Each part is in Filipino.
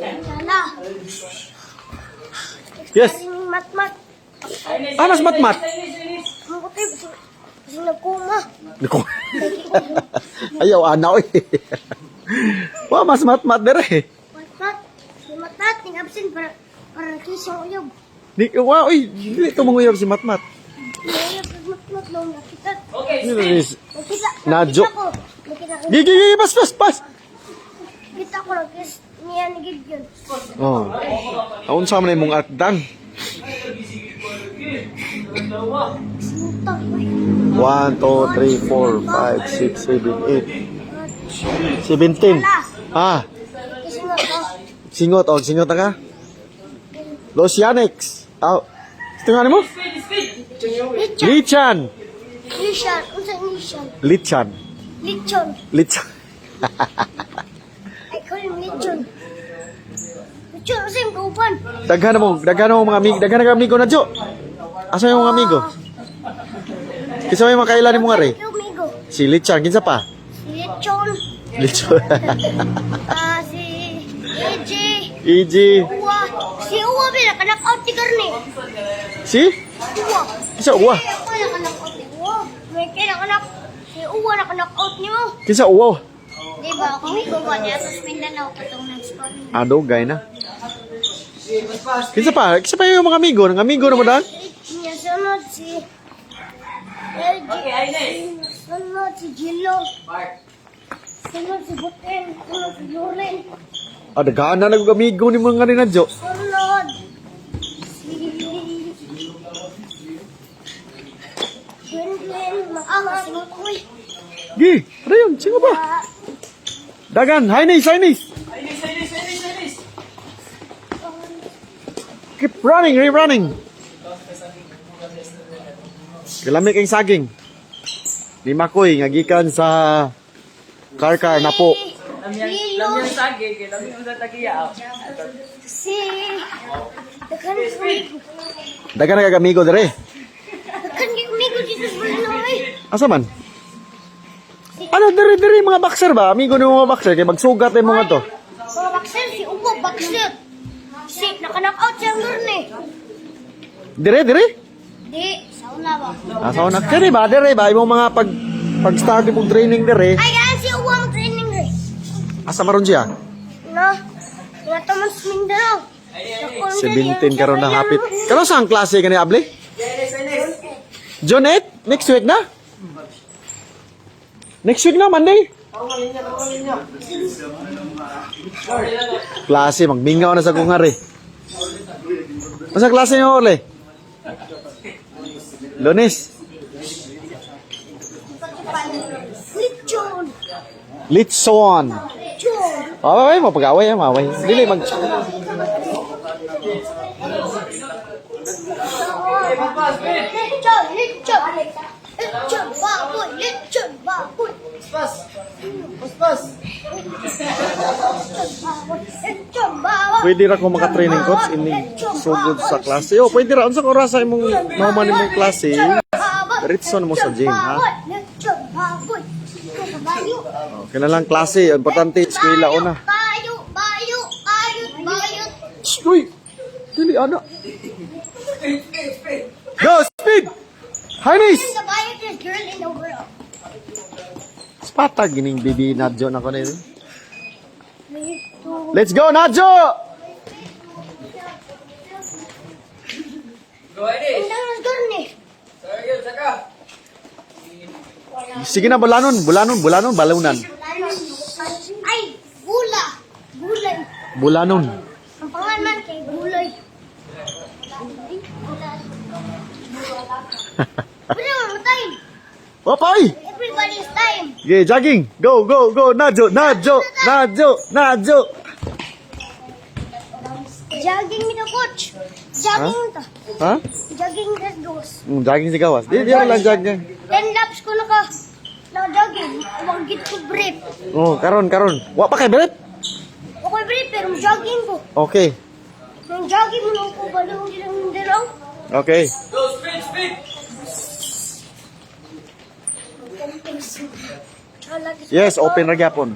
Lala. Yes. Mat-mat. Mas matmat. Ang kuti, kasi nagkuma. Ayaw, ana, oy. Wa, mas matmat dere. Mat-mat. Si mat-mat, absent para kisang uyog. Wa, oy, dili to manguyab si matmat. Uyog, mat-mat, nung nakita. Nakita Nadyo. ko. Nakita ko. Gigi, pas. Kita ko, nakis niya nagig yun. Oh. Aun sa man imong akdang. Sintang. 1, 2, 3, 4, 5, 6, 7, 8. 17. Ah, Kasi nga ka. singot na ka. Los Yannick. Ito nga mo? Lichan. Lichan. Lichan. Unsa lichan? Lichan. Lichon. Lichan. I call him Lichon. Lichon, kasi yung kaupan. Daghan mo mga amigo, daghan ka amigo na jo. Asa yung mga amigo? Kisa may makailan mo nga re? Amigo. Si Lichan, kinsa pa? Si Lichon. Lichon. Si EJ. EG. Uwa. Si Uwa, naka-knock-out ni Karne. Si? Uwa. Kinsa uwa? Ako naka-knock-out ni Uwa. May kaya si Uwa naka-knock-out ni mo. Kinsa uwa? Diba, kung ikaw niya sa Mindanao katong nag-score niya. Adogay na. Kinsa pa yung mga amigo? Ng amigo na mo daan? Niya sunod si LG. Sunod si Gilo. Sunod si Butel. Sunod si Loren. Daghan na nag-amigo ni mga rin na jo. Sunod si Gwendolyn. Maama si Makoy. Gi, ano yun? Sino ba? Dagan, Hainis. Keep running. Galamik ang saging. Ni Makoy, ngagikan sa Karkar na po. Lilo. Si Dagan na kagamigo dere. Kan amigo dito sa Bulanoy. Asa man? Ano, dere mga boxer ba? Amigo ni mga boxer, kaya magsugat yung mga to. Mga bakser, si Uwa bakser. Si naka-knock-out siya ng eh. Dire? Di, sauna ba? Asa na? Dere ba? Yung mga pag-start yung training dere. Ay, yan si Uwa ang training eh. Asa maron siya? No, nga taman sa Mindanao. 17 karon na hapit. Kano saan klase ka ni Able? John 8? Next week na? Next week na, Monday? Klase, magmingaw na sa kungari. Masa klase nyo, Ole? Lunes? Lichon. Litson. Lichon. Maway, mapag-away. Dili, mag... Lichon. Lichon baboy. Lichon baboy. Pwede ra ko maka-training coach ini sugod sa klase. O, pwede ra. Unsa ko ra sa imong normal imong klase. Diretso na mo sa gym, ha? Lichon baboy. Kabayo. Okay na lang klase. Importante, eskwela o na. Bayo. Uy! Dili, ana. Go, speed! Highness! The biggest girl in the world. Spata, gining bibi Nadjo na ko na yun. Ito. Let's go, Nadjo! Ang dangas girl ni. Sige na, bulanon, balunan. Ay, bula. Bulay. Bulanon. Ang pangalan man kay Bulay. Wala mo time. Opay! Everybody's time. Okay, jogging. Go, Nadjo. Jogging ni coach. Jogging ta. Ha? Jogging das dos. Jogging si gawas. Di lang jogging. 10 laps ko na jogging. Huwag git ko brief. Oh, karon. Wa pa kay belet? Ako brief pero jogging ko. Okay. Nung jogging mo nung ko ba nung dalaw? Okay. Go, speed! Chalagit Yes, ako. open ra gyapon.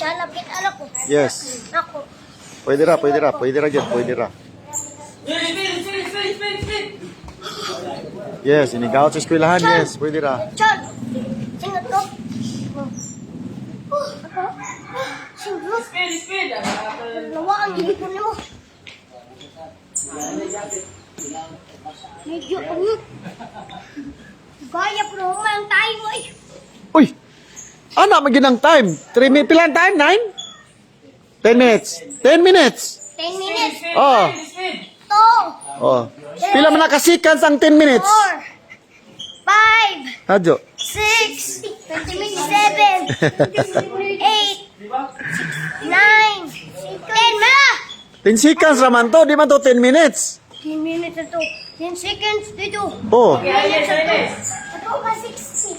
Chalagit anak ko. Yes. Ako. Pwede ra gyud, pwede ra. Yes, inigaw sa eskwelahan, yes, pwede ra. Chal. Sino to? Sino? Lawa ang hipon mo. Medyo ano? Gaya pero ang tayo mo eh. Uy! Ana maginang time. 3 minutes pila ang time? 9? 10 minutes. 10 minutes. 10 minutes. Oh. To. Oh. Pila man nakaseconds ang 10 minutes? 4. 5. Hadyo. 6. 27. 8. 9. 10 na. 10 seconds raman to, di man to 10 minutes. 10 minutes na to. 10 seconds dito. Oh. Ito ka 60.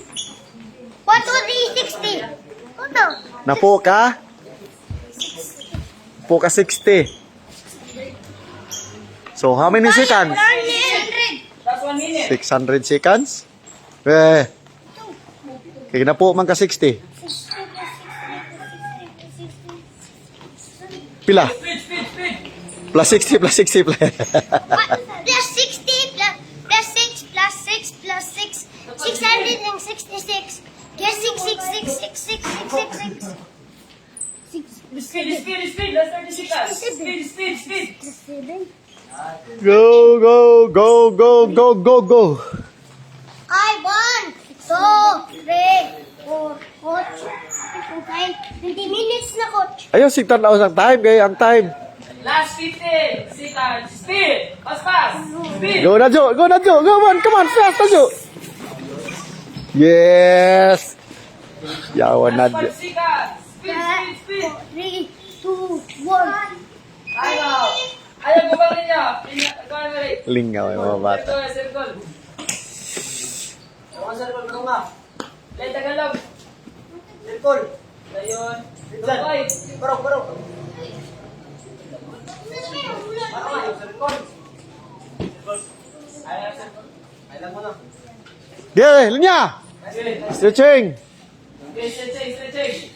1, 2, 3, 60. Ano? Napo ka? Po ka 60. So, how many seconds? 100. 600 seconds? Eh. Kaya na po man ka 60. Pila? Plus 60, plus 60. Plus 60 plus 6 plus 6 plus 6. 666. Yes, 6666666. Speed. Let's start the sequence. Speed. 7. Go, go, go, go, go, go, go. Ay, 1, 2, 3, 4, coach. 20 minutes na, coach. Ayaw, sigtan na ang time, kaya ang time. Last 15 seconds. Speed. Fast. Speed. Go na, Jo. Go na, Jo. Go on. Come on. Fast na, Jo. Yes. Yawan na, Jo. 5 seconds. Speed. 3, 2, 1. Ayaw gumaling niya. Ikaw na rin. Lingaw ay mga bata. Circle. Circle nga. Lay Tagalog. Circle. Layon. Okay. Barok. Yeah, linya. Stretching. Stretching.